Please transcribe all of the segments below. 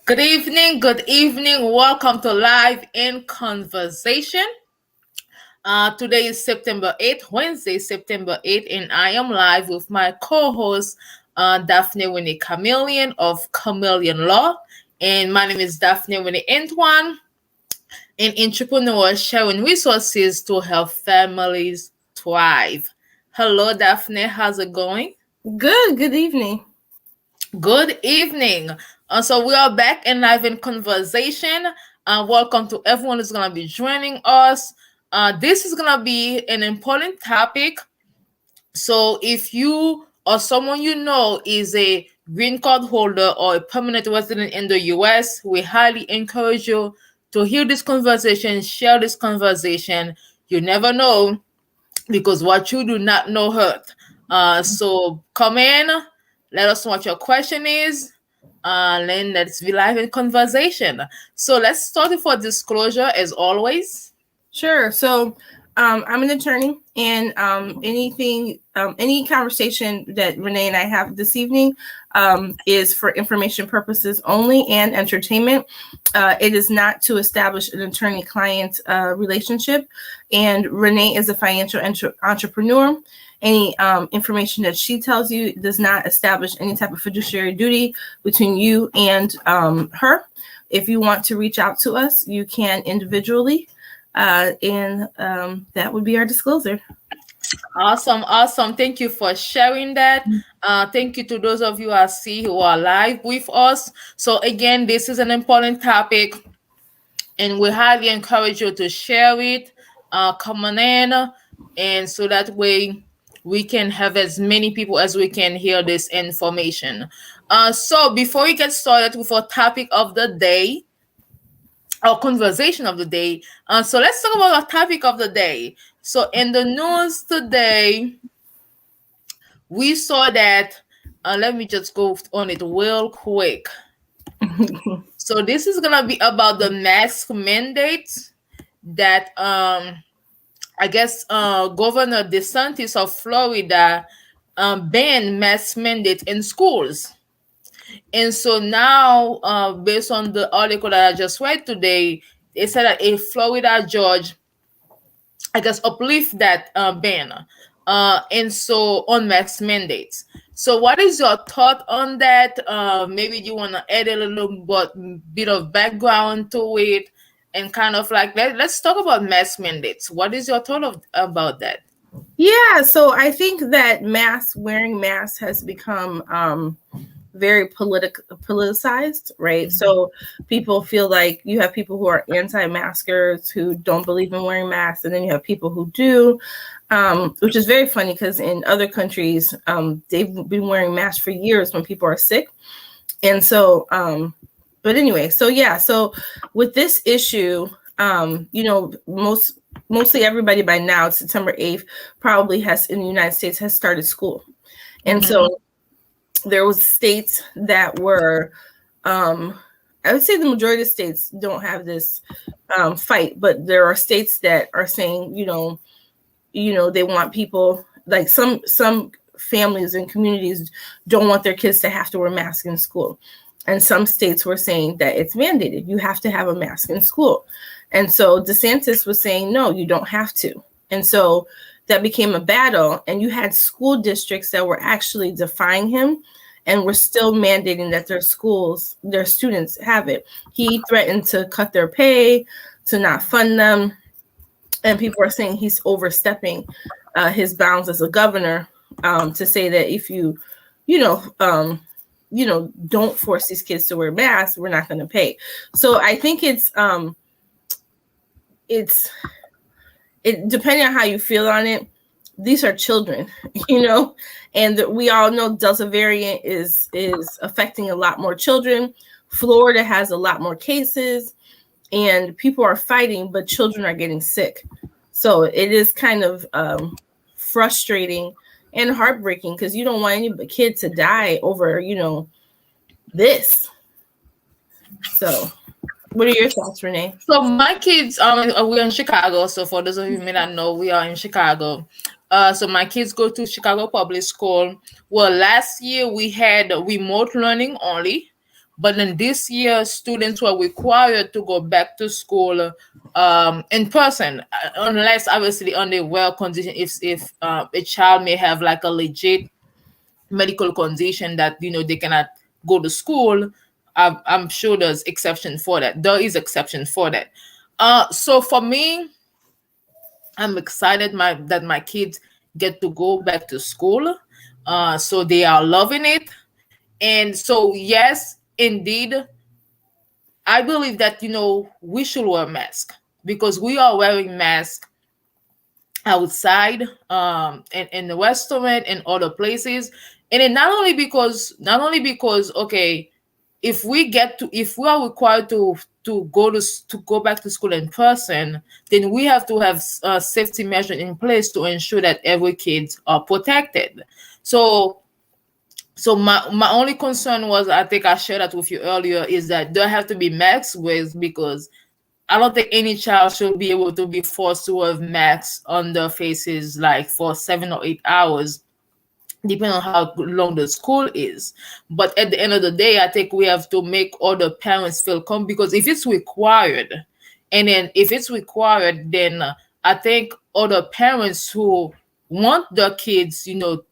Good evening, good evening. Welcome to Live in Conversation. Today is September 8th, Wednesday, September 8th, and I am live with my co-host, Daphnée Camilien of Camilien Law. And my name is Daphnée Antoine, an entrepreneur sharing resources to help families thrive. Hello, Daphnée. How's it going? Good evening. Good evening. So we are back in live in conversation. Welcome to everyone who's gonna be joining us. This is gonna be an important topic. So if you or someone you know is a green card holder or a permanent resident in the US, we highly encourage you to hear this conversation, share this conversation. You never know because what you do not know hurt. So come in, let us know what your question is. Then let's be live in conversation. So let's start with for disclosure as always. Sure. So I'm an attorney, and any conversation that Renee and I have this evening is for information purposes only and entertainment. It is not to establish an attorney-client relationship, and Renee is a financial entrepreneur. Any information that she tells you does not establish any type of fiduciary duty between you and her. If you want to reach out to us, you can individually. And that would be our disclosure. Awesome. Thank you for sharing that. Thank you to those of you I see who are live with us. So again, this is an important topic, and we highly encourage you to share it. Come on in, and so that way we can have as many people as we can hear this information. So before we get started with our topic of the day, our conversation of the day. So let's talk about our topic of the day. So in the news today, we saw that. Let me just go on it real quick. So this is gonna be about the mask mandate that I guess Governor DeSantis of Florida banned mask mandate in schools. And so now, based on the article that I just read today, they said that a Florida judge, I guess, uplift that ban. And so on mask mandates. So what is your thought on that? Maybe you want to add a little bit of background to it and kind of like, let's talk about mask mandates. What is your thought about that? Yeah, so I think that wearing masks has become very politicized, right? So people feel like you have people who are anti-maskers who don't believe in wearing masks, and then you have people who do, which is very funny because in other countries, they've been wearing masks for years when people are sick. And so, but anyway, so yeah, so with this issue, mostly everybody by now, September 8th, probably in the United States has started school. And so there was states that were, I would say the majority of states don't have this fight, but there are states that are saying, they want people, like some families and communities don't want their kids to have to wear masks in school. And some states were saying that it's mandated. You have to have a mask in school. And so DeSantis was saying, no, you don't have to. And so that became a battle, and you had school districts that were actually defying him and were still mandating that their students have it. He threatened to cut their pay, to not fund them. And people are saying he's overstepping his bounds as a governor to say that if you don't force these kids to wear masks, we're not going to pay. So I think it's depending on how you feel on it, these are children, and we all know Delta variant is affecting a lot more children. Florida has a lot more cases, and people are fighting, but children are getting sick. So it is kind of frustrating and heartbreaking because you don't want any kid to die over, this. So what are your thoughts, Renee? So my kids, we're in Chicago. So for those of you who may not know, we are in Chicago. So my kids go to Chicago Public School. Well, last year we had remote learning only. But then this year, students were required to go back to school in person, unless obviously under well condition. If a child may have like a legit medical condition that they cannot go to school, I'm sure there's exception for that. There is exception for that. So for me, I'm excited that my kids get to go back to school. So they are loving it. And so yes, indeed, I believe that we should wear mask because we are wearing masks outside, in the restaurant and other places. And then not only because okay, if we are required to go back to school in person, then we have to have safety measures in place to ensure that every kids are protected. So so my only concern was, I think I shared that with you earlier, is that there have to be masks with, because I don't think any child should be able to be forced to have masks on their faces like for 7 or 8 hours, depending on how long the school is. But at the end of the day, I think we have to make all the parents feel comfortable, because if it's required, then I think other parents who want their kids, to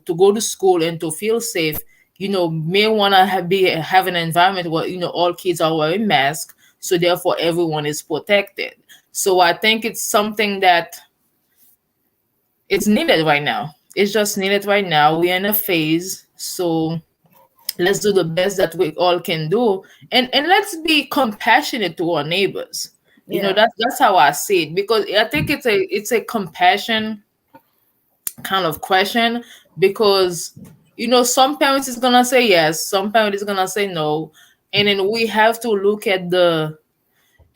go to school and to feel safe, may want to have an environment where all kids are wearing masks, so therefore everyone is protected. So I think it's something that it's needed right now. It's just needed right now. We're in a phase, so let's do the best that we all can do, and let's be compassionate to our neighbors. Yeah. That's how I see it, because I think it's a compassion kind of question, because some parents is gonna say yes, some parents is gonna say no, and then we have to look at the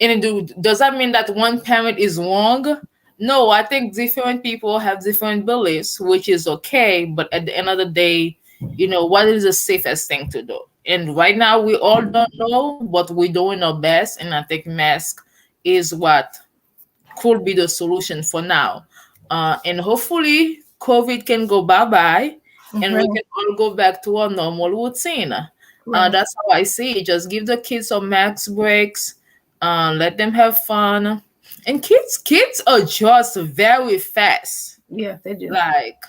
and does that mean that one parent is wrong? No, I think different people have different beliefs, which is okay. But at the end of the day, what is the safest thing to do? And right now, we all don't know, but we're doing our best. And I think mask is what could be the solution for now. And hopefully, COVID can go bye bye, and we Mhm. can all go back to our normal routine. Right. That's how I see it. Just give the kids some max breaks, let them have fun. And kids adjust very fast. Yeah, they do. Like,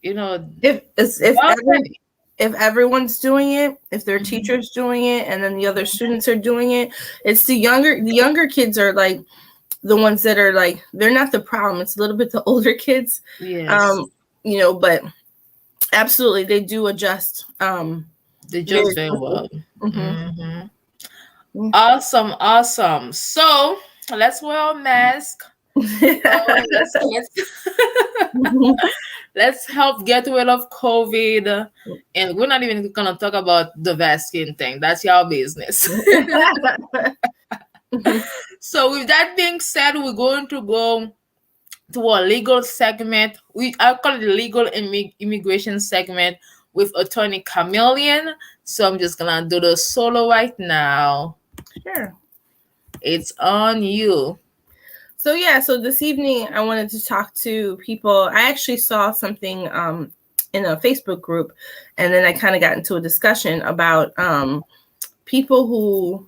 you know, If it's- nothing- if everyone's doing it, if their teacher's doing it, and then the other students are doing it, it's the younger kids are like the ones that are like, they're not the problem. It's a little bit the older kids. yes, But absolutely they do adjust. they just very Quickly. well. Mhm. Awesome. So let's wear our mask. Let's let's help get rid of COVID. And we're not even gonna talk about the vaccine thing. That's your business. So with that being said, we're going to go to our legal segment. I call it the legal immigration segment with Attorney Camilien. So I'm just gonna do the solo right now. Sure. It's on you. So this evening I wanted to talk to people. I actually saw something in a Facebook group, and then I kind of got into a discussion about people who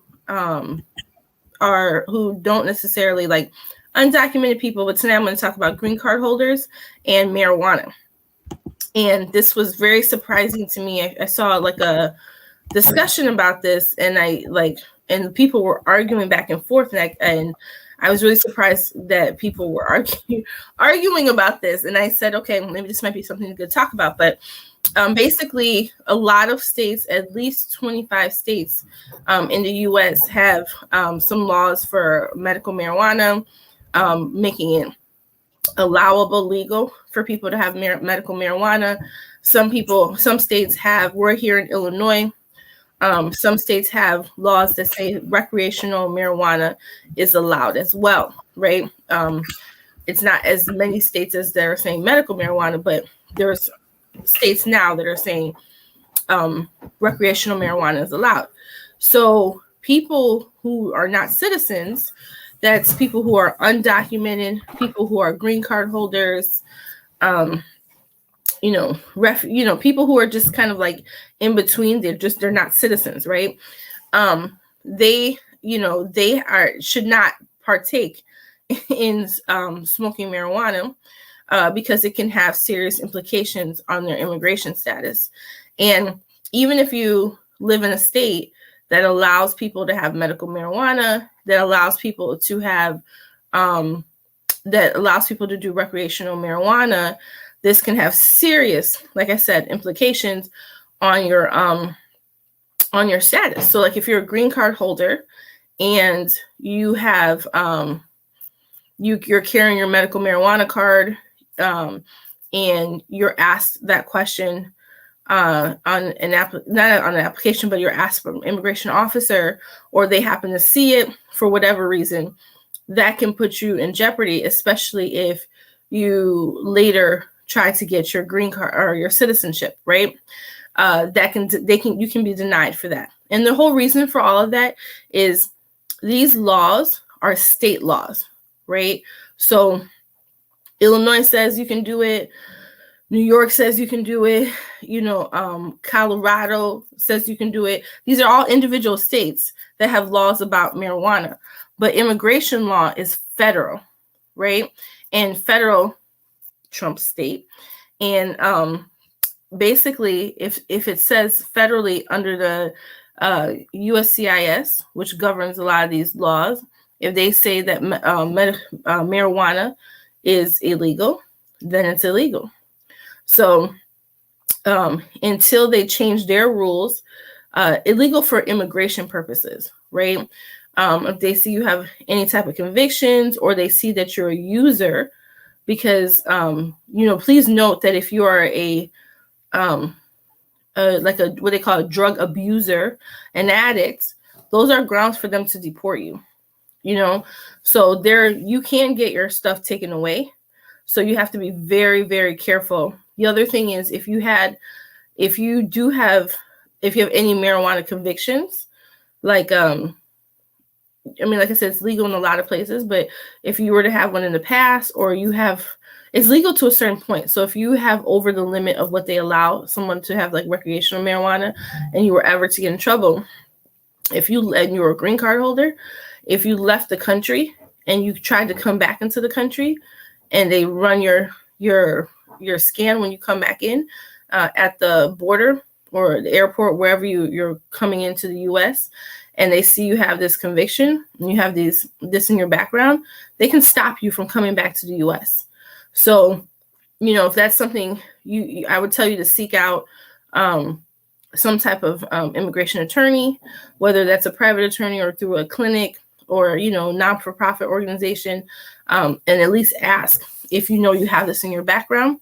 who don't necessarily like undocumented people, but tonight I'm going to talk about green card holders and marijuana. And this was very surprising to me. I saw like a discussion about this, and and people were arguing back and forth, and I was really surprised that people were arguing about this. And I said, okay, maybe this might be something to talk about. But basically, a lot of states, at least 25 states in the U.S., have some laws for medical marijuana, making it allowable, legal for people to have medical marijuana. Some states have, we're here in Illinois, some states have laws that say recreational marijuana is allowed as well, right? It's not as many states as that are saying medical marijuana, but there's states now that are saying recreational marijuana is allowed. So people who are not citizens, that's people who are undocumented, people who are green card holders, people who are just kind of like in between. They're not citizens, right? They should not partake in smoking marijuana because it can have serious implications on their immigration status. And even if you live in a state that allows people to have medical marijuana, that allows people to have to do recreational marijuana, this can have serious, like I said, implications on your status. So like if you're a green card holder and you have you're carrying your medical marijuana card, and you're asked that question not on an application, but you're asked from an immigration officer, or they happen to see it for whatever reason, that can put you in jeopardy, especially if you later try to get your green card or your citizenship, right? You can be denied for that. And the whole reason for all of that is these laws are state laws, right? So Illinois says you can do it. New York says you can do it. Colorado says you can do it. These are all individual states that have laws about marijuana, but immigration law is federal, right? And federal trumps state. And basically, if it says federally under the USCIS, which governs a lot of these laws, if they say that marijuana is illegal, then it's illegal. So until they change their rules, illegal for immigration purposes, right? If they see you have any type of convictions, or they see that you're a user, because please note that if you are what they call a drug abuser, an addict, those are grounds for them to deport you. So you can get your stuff taken away. So you have to be very, very careful. The other thing is, if you have any marijuana convictions, like I said, it's legal in a lot of places, but if you were to have one in the past, or it's legal to a certain point. So if you have over the limit of what they allow someone to have, like recreational marijuana, and you were ever to get in trouble, and you were a green card holder, if you left the country and you tried to come back into the country, and they run your scan when you come back in at the border or the airport, wherever you're coming into the U.S., and they see you have this conviction and you have this in your background, they can stop you from coming back to the U.S. So, if that's something I would tell you to seek out some type of immigration attorney, whether that's a private attorney or through a clinic or, non-for-profit organization, and at least ask if you have this in your background.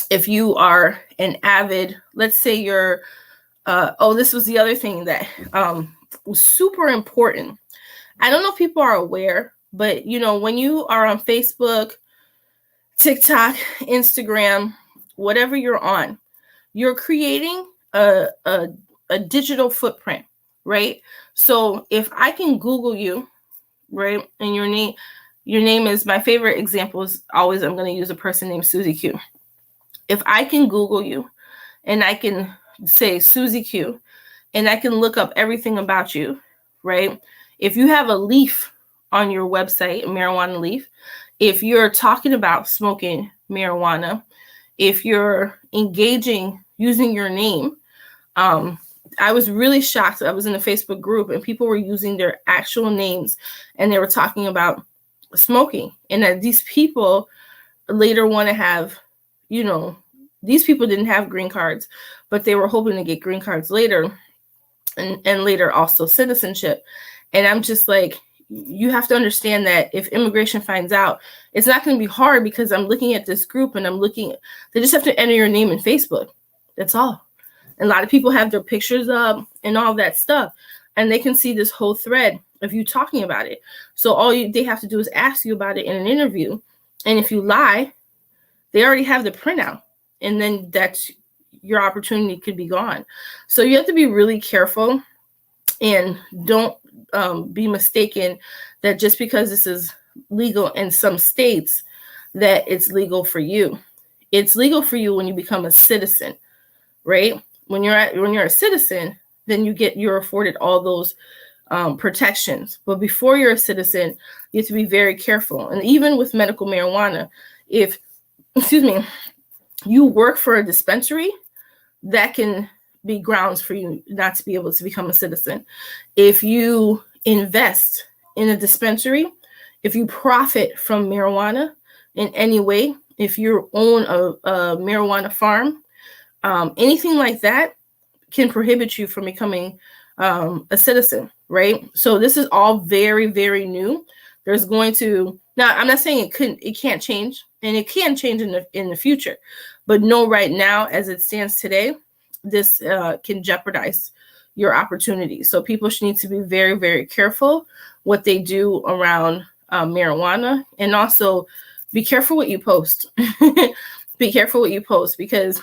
If you are an avid, let's say you're, this was the other thing that was super important. I don't know if people are aware, but, when you are on Facebook, TikTok, Instagram, whatever you're on, you're creating a digital footprint, right? So if I can Google you, right, and your name is, my favorite example is always, I'm going to use a person named Susie Q. If I can Google you and I can say Susie Q and I can look up everything about you, right? If you have a leaf on your website, a marijuana leaf, if you're talking about smoking marijuana, if you're engaging using your name, I was really shocked. I was in a Facebook group and people were using their actual names and they were talking about smoking, and that these people later want to have, these people didn't have green cards, but they were hoping to get green cards later and later also citizenship. And I'm just like, you have to understand that if immigration finds out, it's not going to be hard, because I'm looking at this group and they just have to enter your name in Facebook. That's all. And a lot of people have their pictures up and all that stuff, and they can see this whole thread of you talking about it. So they have to do is ask you about it in an interview. And if you lie, they already have the printout, and then that's your opportunity could be gone. So you have to be really careful, and don't be mistaken that just because this is legal in some states that it's legal for you. It's legal for you when you become a citizen, right? When you're a citizen, then you're afforded all those protections. But before you're a citizen, you have to be very careful. And even with medical marijuana, if you work for a dispensary, that can be grounds for you not to be able to become a citizen. If you invest in a dispensary, if you profit from marijuana in any way, if you own a marijuana farm, anything like that can prohibit you from becoming a citizen, right? So this is all very, very new. There's going to, now I'm not saying it can't change, and it can change in the future, but no, right now as it stands today, this can jeopardize your opportunities. So people should need to be very, very careful what they do around marijuana, and also be careful what you post. Be careful what you post, because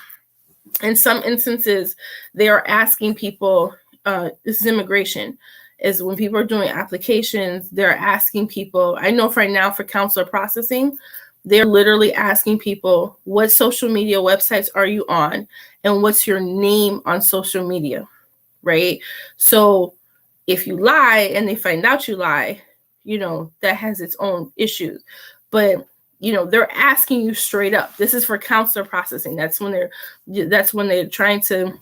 in some instances they are asking people, this is immigration, is when people are doing applications, they're asking people, I know right now for counselor processing, they're literally asking people, what social media websites are you on, and what's your name on social media, right? So if you lie and they find out you lie, that has its own issues. But they're asking you straight up. This is for counselor processing. That's when they're trying to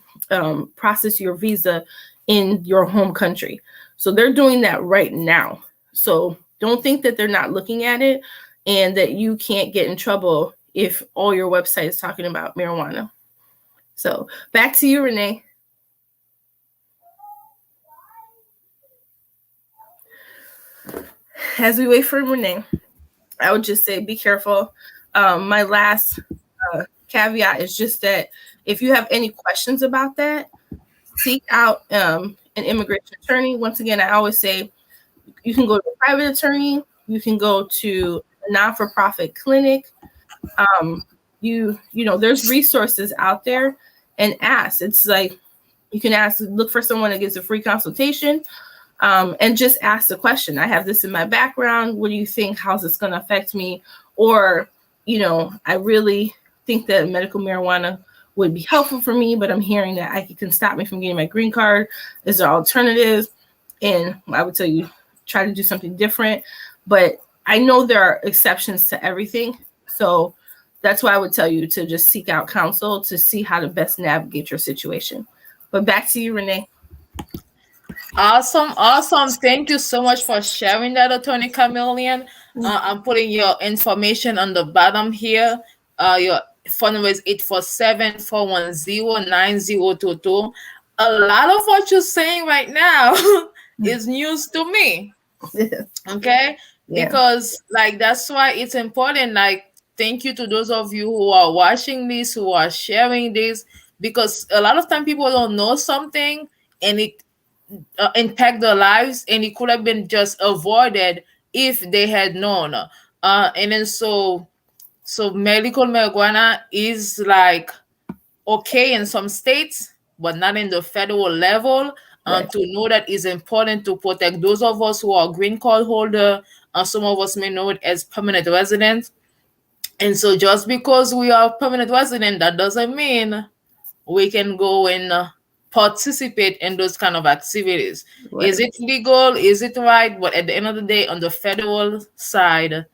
process your visa in your home country. So they're doing that right now. So don't think that they're not looking at it and that you can't get in trouble if all your website is talking about marijuana. So back to you, Renee. As we wait for Renee, I would just say be careful. My last caveat is just that if you have any questions about that, seek out an immigration attorney. Once again, I always say you can go to a private attorney, you can go to a non-for-profit clinic. There's resources out there, and ask. It's like you can look for someone that gives a free consultation, and just ask the question. I have this in my background. What do you think? How's this going to affect me? Or, I really think that medical marijuana would be helpful for me, but I'm hearing that it can stop me from getting my green card. Is there alternatives? And I would tell you, try to do something different. But I know there are exceptions to everything. So that's why I would tell you to just seek out counsel to see how to best navigate your situation. But back to you, Renee. Awesome. Thank you so much for sharing that, Attorney Camilien. I'm putting your information on the bottom here. Your phone number is 847-410-9022. A lot of what you're saying right now is news to me. Okay? Yeah. Because that's why it's important. Thank you to those of you who are watching this, who are sharing this, because a lot of time people don't know something and it impact their lives, and it could have been just avoided if they had known. And then so medical marijuana is okay in some states, but not in the federal level. Right. To know that is important to protect those of us who are green card holder. Some of us may know it as permanent residents. And so just because we are permanent resident, that doesn't mean we can go and participate in those kind of activities. Right. Is it legal? Is it right? But at the end of the day, on the federal side,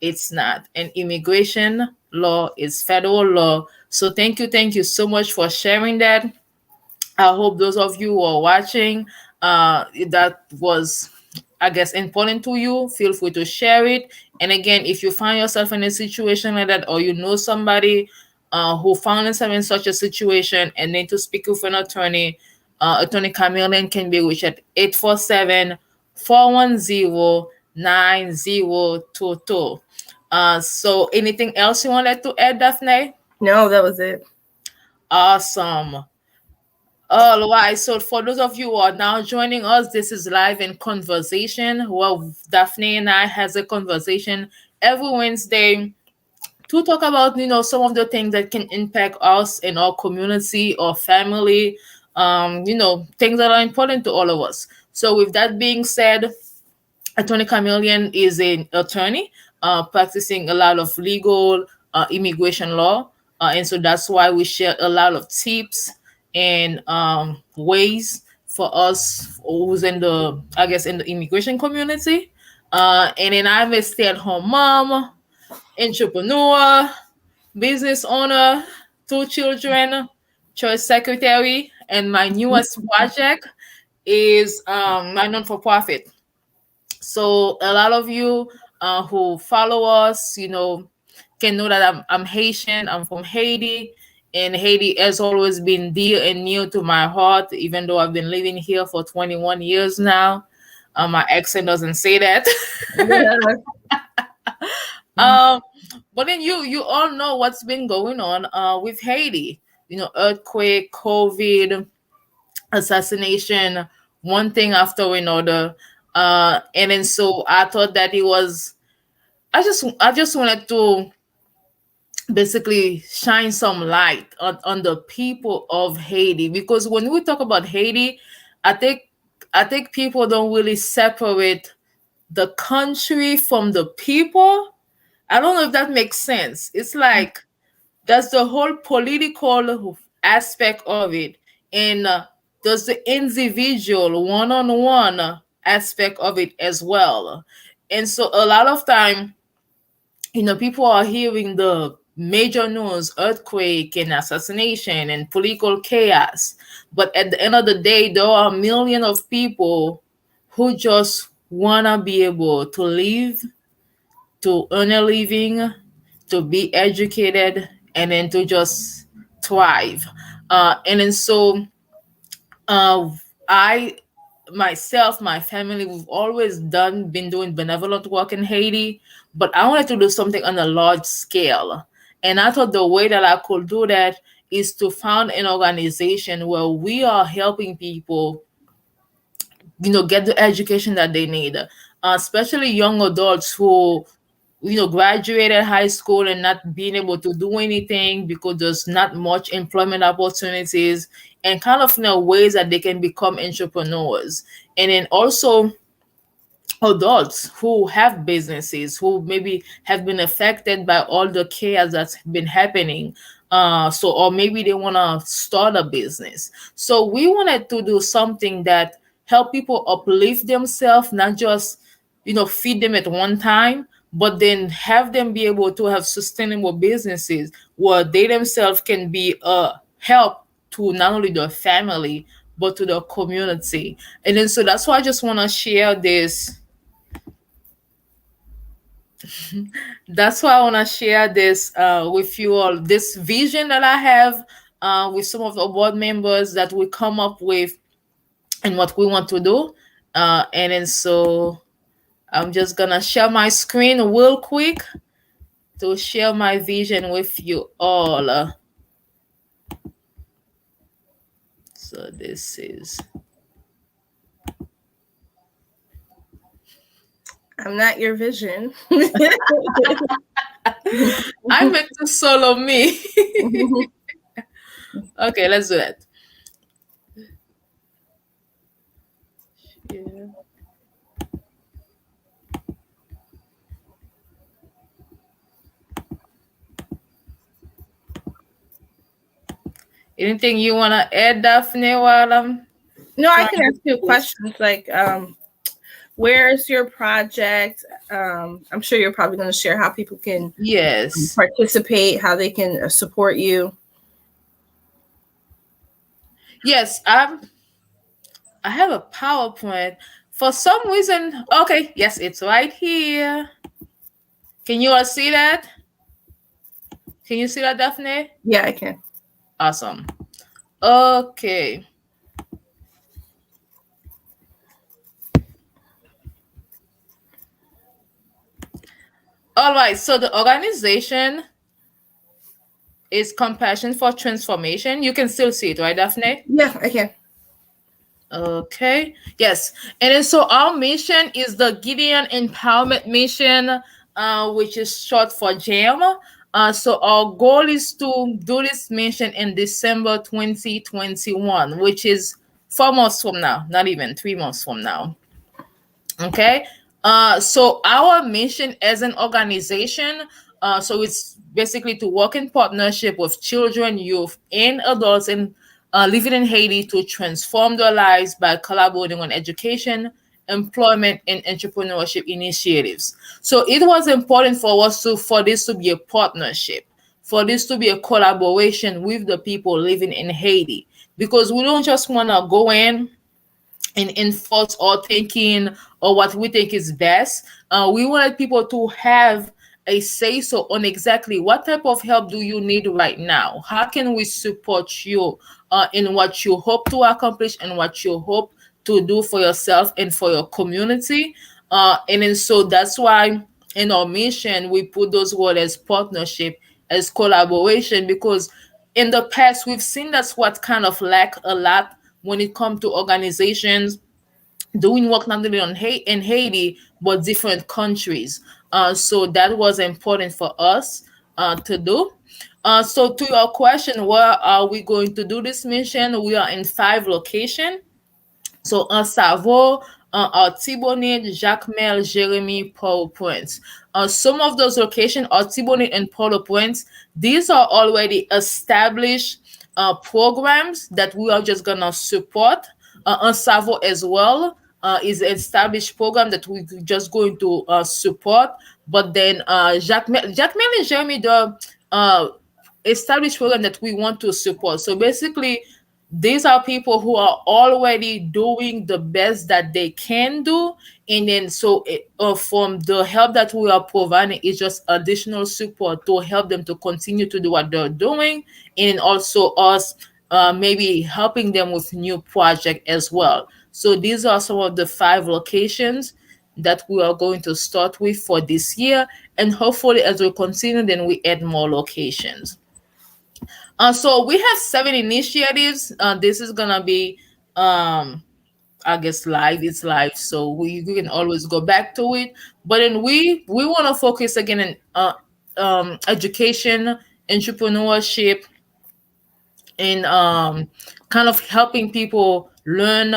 it's not. And immigration law is federal law. So thank you so much for sharing that. I hope those of you who are watching, that was, I guess, important to you. Feel free to share it. And again, if you find yourself in a situation like that, or you know somebody who found themselves in such a situation and need to speak with an attorney, Attorney Camilien can be reached at 847-410-9022. So anything else you wanted to add, Daphnée? No, that was it. Awesome. All right. So for those of you who are now joining us, this is Live in Conversation, where Daphnée and I has a conversation every Wednesday to talk about, some of the things that can impact us in our community or family, things that are important to all of us. So with that being said, Attorney Camilien is an attorney practicing a lot of legal immigration law. And so that's why we share a lot of tips and ways for us who's in the, I guess, in the immigration community. And then I'm a stay-at-home mom, entrepreneur, business owner, two children, church secretary, and my newest project is my non-for-profit. So a lot of you who follow us, can know that I'm Haitian. I'm from Haiti, and Haiti has always been dear and near to my heart, even though I've been living here for 21 years now. My accent doesn't say that. um, but then you all know what's been going on with Haiti. Earthquake, COVID, assassination, one thing after another. And then so I thought that it was. I just wanted to basically shine some light on the people of Haiti, because when we talk about Haiti, I think I think people don't really separate the country from the people. I don't know if that makes sense. It's like that's the whole political aspect of it, and there's the individual one-on-one aspect of it as well. And so a lot of time, people are hearing the major news, earthquake and assassination and political chaos. But at the end of the day, there are millions of people who just want to be able to live, to earn a living, to be educated, and then to just thrive. And then so uh, I myself, my family, we've always been doing benevolent work in Haiti, but I wanted to do something on a large scale. And I thought the way that I could do that is to found an organization where we are helping people, get the education that they need, especially young adults who graduated high school and not being able to do anything because there's not much employment opportunities, and kind of ways that they can become entrepreneurs. And then also adults who have businesses who maybe have been affected by all the chaos that's been happening, or maybe they want to start a business. So we wanted to do something that help people uplift themselves, not just feed them at one time, but then have them be able to have sustainable businesses where they themselves can be a help to not only their family but to the community. And then so that's why I just want to share this. That's why I want to share this with you all. This vision that I have with some of the board members that we come up with and what we want to do. And then so I'm just gonna share my screen real quick to share my vision with you all. So this is. I'm not your vision. I meant to solo me. Okay, let's do that. Yeah. Anything you want to add, Daphnée, while I'm... No, I can ask you questions like, where's your project? I'm sure you're probably going to share how people can participate, how they can support you. Yes, I have a PowerPoint. For some reason, okay, yes, it's right here. Can you all see that? Can you see that, Daphnée? Yeah, I can. Awesome. Okay. All right, so the organization is Compassion for Transformation. You can still see it, right, Daphnée? Yeah, I can. Okay. Yes. And then so our mission is the Gideon Empowerment Mission, which is short for GEM. So our goal is to do this mission in December 2021, which is 4 months from now, not even 3 months from now. Okay. So our mission as an organization, so it's basically to work in partnership with children, youth, and adults in living in Haiti to transform their lives by collaborating on education, employment, and entrepreneurship initiatives. So it was important for us to for this to be a partnership, for this to be a collaboration with the people living in Haiti, because we don't just want to go in and enforce our thinking or what we think is best. We wanted people to have a say so on exactly what type of help do you need right now. How can we support you in what you hope to accomplish and what you hope to do for yourself and for your community. And then so that's why in our mission we put those words as partnership, as collaboration, because in the past we've seen that's what kind of lack a lot when it comes to organizations doing work not only in Haiti but different countries. So that was important for us to do. So to your question, where are we going to do this mission? We are in 5 locations. So un Savo, Artibonite, Jacmel, Jeremy, Port-au-Prince. Some of those locations, Artibonite and Port-au-Prince, these are already established programs that we are just gonna support. Un Savo as well is an established program that we're just going to support. But then Jacmel and Jeremy, the established program that we want to support. So basically, these are people who are already doing the best that they can do, and then so from the help that we are providing is just additional support to help them to continue to do what they're doing, and also us maybe helping them with new project as well. So these are some of the 5 locations that we are going to start with for this year, and hopefully as we continue then we add more locations. So we have 7 initiatives. This is gonna be, I guess, live. It's live, so we can always go back to it. But then we want to focus again on education, entrepreneurship, in kind of helping people learn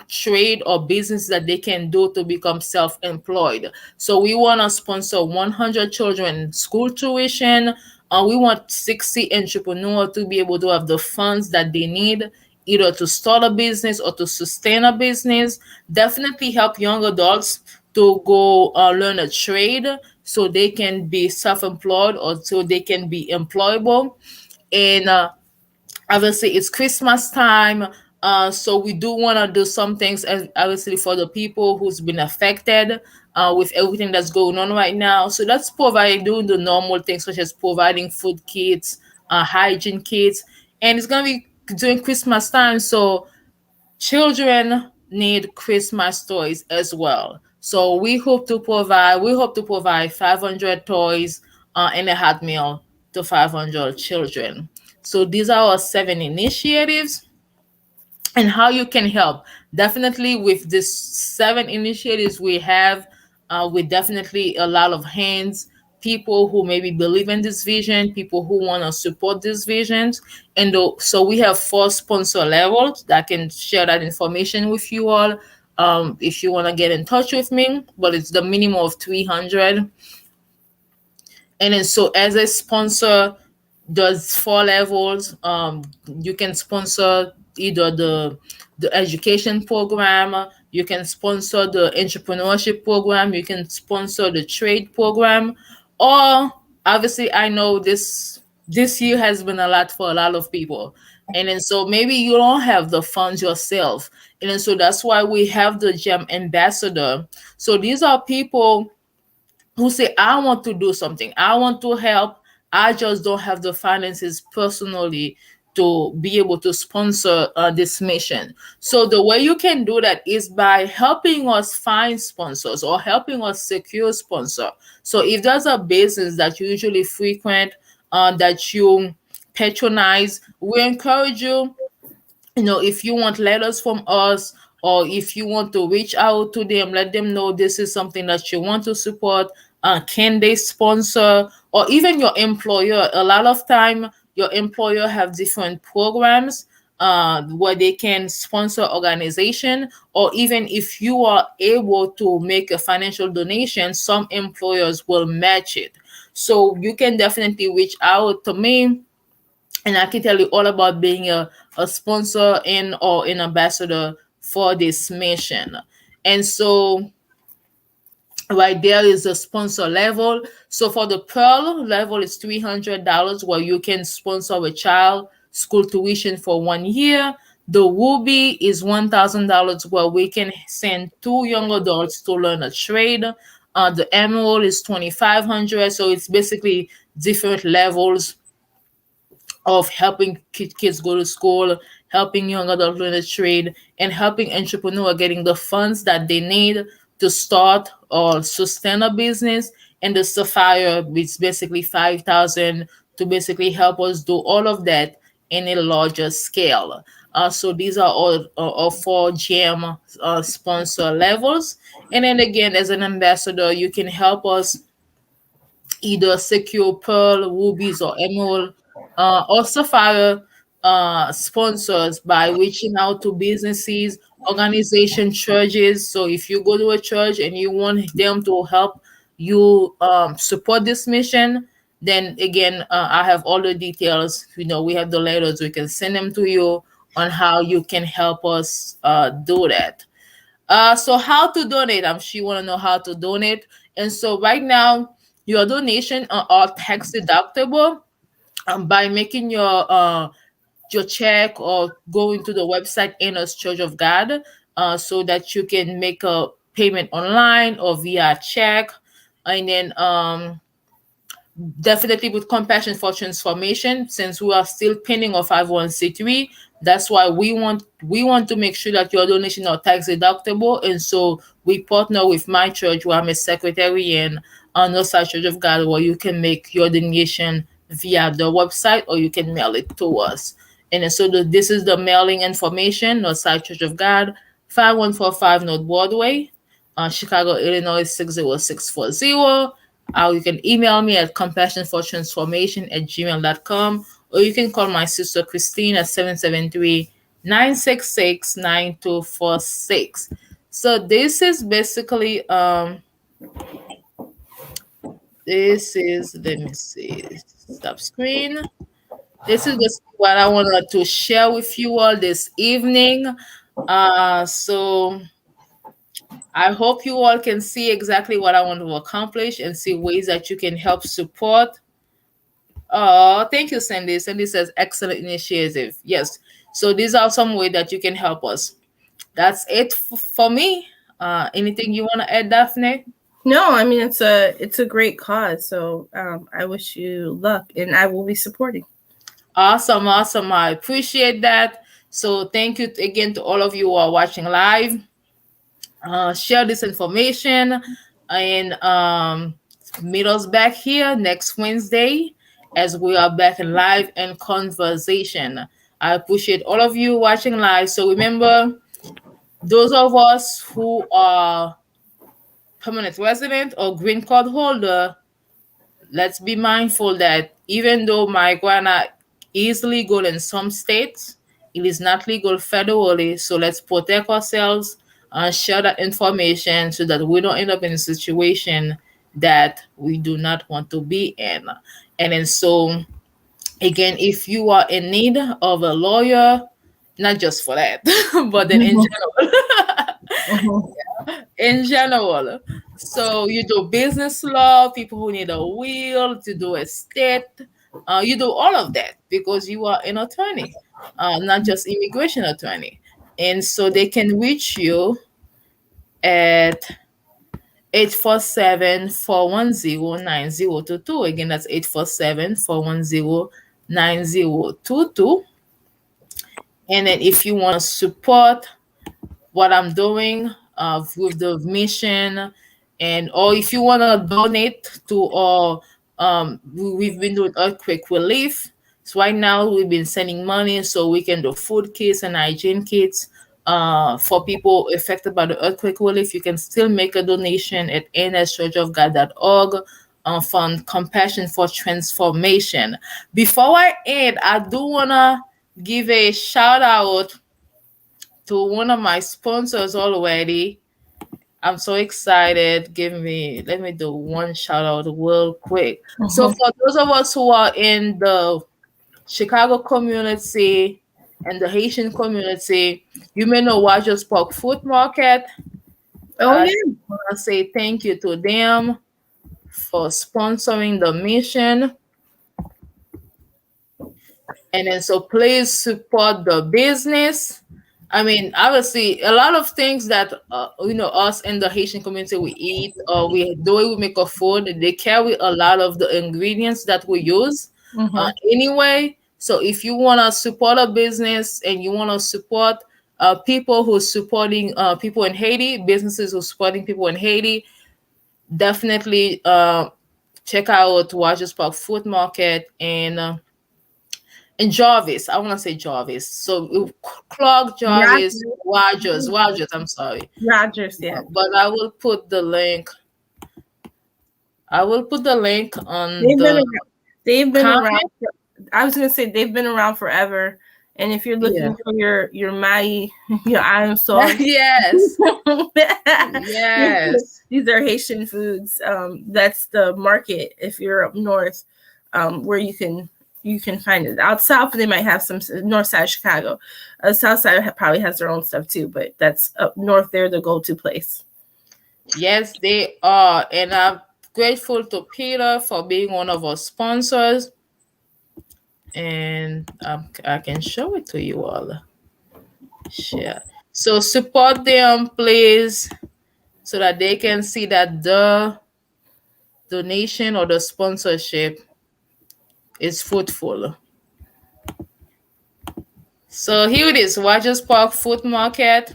trade or business that they can do to become self-employed. So we want to sponsor 100 children school tuition. We want 60 entrepreneurs to be able to have the funds that they need either to start a business or to sustain a business. Definitely help young adults to go learn a trade so they can be self-employed or so they can be employable. And obviously it's Christmas time, so we do want to do some things as obviously for the people who's been affected with everything that's going on right now. So that's providing doing the normal things such as providing food kits, hygiene kits, and it's gonna be during Christmas time, so children need Christmas toys as well. So we hope to provide 500 toys and a hot meal to 500 children. So these are our 7 initiatives, and how you can help. Definitely with these 7 initiatives we have, with definitely a lot of hands, people who maybe believe in this vision, people who want to support these visions. And so we have 4 sponsor levels that can share that information with you all, if you want to get in touch with me, but it's the minimum of 300. And then so as a sponsor, there's 4 levels. You can sponsor either the education program, you can sponsor the entrepreneurship program, you can sponsor the trade program, or obviously I know this year has been a lot for a lot of people. And then so maybe you don't have the funds yourself. And then so that's why we have the GEM ambassador. So these are people who say, I want to do something, I want to help, I just don't have the finances personally to be able to sponsor this mission. So the way you can do that is by helping us find sponsors or helping us secure sponsor. So if there's a business that you usually frequent, that you patronize, we encourage you, if you want letters from us, or if you want to reach out to them, let them know this is something that you want to support. Can they sponsor? Or even your employer, a lot of time your employer have different programs where they can sponsor organization, or even if you are able to make a financial donation, some employers will match it. So you can definitely reach out to me, and I can tell you all about being a sponsor and or an ambassador for this mission. And so right there is a sponsor level. So for the pearl level, it's $300 where you can sponsor a child school tuition for 1 year. The ruby is $1,000 where we can send two young adults to learn a trade. The emerald is 2,500. So it's basically different levels of helping kids go to school, helping young adults learn a trade, and helping entrepreneurs getting the funds that they need to start or sustain a business. And the Sapphire is basically 5,000 to basically help us do all of that in a larger scale. So these are all four GM sponsor levels. And then again, as an ambassador, you can help us either secure pearl, rubies, or emerald, or sapphire sponsors by reaching out to businesses, organization, churches. So if you go to a church and you want them to help you support this mission, then again, I have all the details. We have the letters. We can send them to you on how you can help us do that. So how to donate? I'm sure you want to know how to donate. And so right now, your donation are all tax deductible by making your check or going to the website Inner's Church of God, so that you can make a payment online or via check. And then definitely with Compassion for Transformation, since we are still pending our 501(c)(3. That's why we want to make sure that your donation are tax deductible. And so we partner with my church, where I'm a secretary, and Northside Church of God, where you can make your donation via the website, or you can mail it to us. And then so this is the mailing information: Northside Church of God, 5145 North Broadway, Chicago, Illinois 60640. You can email me at compassionfortransformation@gmail.com, or you can call my sister Christine at 773-966-9246. So this is basically this is, let me see, stop screen. This is just what I wanted to share with you all this evening. So I hope you all can see exactly what I want to accomplish and see ways that you can help support. Oh, thank you, Cindy. Cindy says excellent initiative. Yes. So these are some way that you can help us. That's it for me. Anything you want to add, Daphne? No, I mean it's a great cause. So I wish you luck, and I will be supporting. Awesome, awesome. I appreciate that. So thank you again to all of you who are watching live. Share this information, and meet us back here next Wednesday as we are back in live and conversation. I appreciate all of you watching live. So remember, those of us who are permanent resident or green card holder, let's be mindful that even though marijuana is legal in some states, it is not legal federally. So let's protect ourselves and share that information so that we don't end up in a situation that we do not want to be in. And then so again, if you are in need of a lawyer, not just for that, but then in general, Mhm. in general. So you do business law, people who need a will to do estate, you do all of that because you are an attorney, not just immigration attorney. And so they can reach you at 847-410-9022. Again, that's 847-410-9022. And then if you want to support what I'm doing with the mission, and or if you want to donate to our we've been doing earthquake relief. So right now we've been sending money so we can do food kits and hygiene kits for people affected by the earthquake relief. You can still make a donation at nschurchofgod.org, fund Compassion for Transformation. Before I end, I do wanna give a shout out to one of my sponsors already. I'm so excited. Let me do one shout out real quick. So for those of us who are in the Chicago community and the Haitian community, you may know Rogers Park Food Market. Oh I yeah. want to say thank you to them for sponsoring the mission. And then so please support the business. I mean, obviously, a lot of things that us in the Haitian community we eat or we make a food. They carry a lot of the ingredients that we use anyway. So if you want to support a business and you want to support people who supporting people in Haiti, businesses who supporting people in Haiti, definitely check out Rogers Park Food Market and Jarvis. I want to say Jarvis. So Clark, Jarvis, Rogers. I'm sorry. Rogers, yeah. But I will put the link. I will put the link on They've been around. comment. I was gonna say they've been around forever. And if you're looking for your mai, your iron sauce, Yes. Yes. these are Haitian foods. That's the market if you're up north, where you can find it. Out south, they might have some. North side of Chicago, south side probably has their own stuff too. But that's up north. They're the go-to place. Yes, they are, and I'm grateful to Peter for being one of our sponsors. And I can show it to you all. Share. So support them, please, so that they can see that the donation or the sponsorship is fruitful. So here it is, Rogers Park Food Market,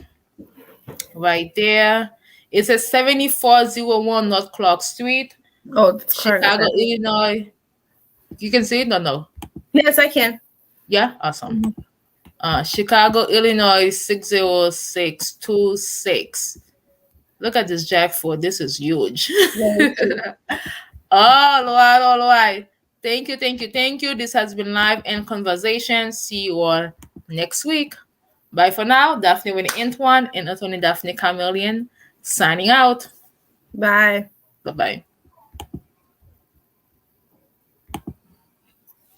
right there. It's at 7401 North Clark Street, Chicago, Illinois. You can see it or no? Yes, I can. Yeah, awesome. Chicago, Illinois 60626. Look at this jackfruit. This is huge. All right. Thank you. This has been Live and Conversation. See you all next week. Bye for now. Daphnée with Antoine and Antoine Daphnée Camilien signing out. Bye. Bye-bye.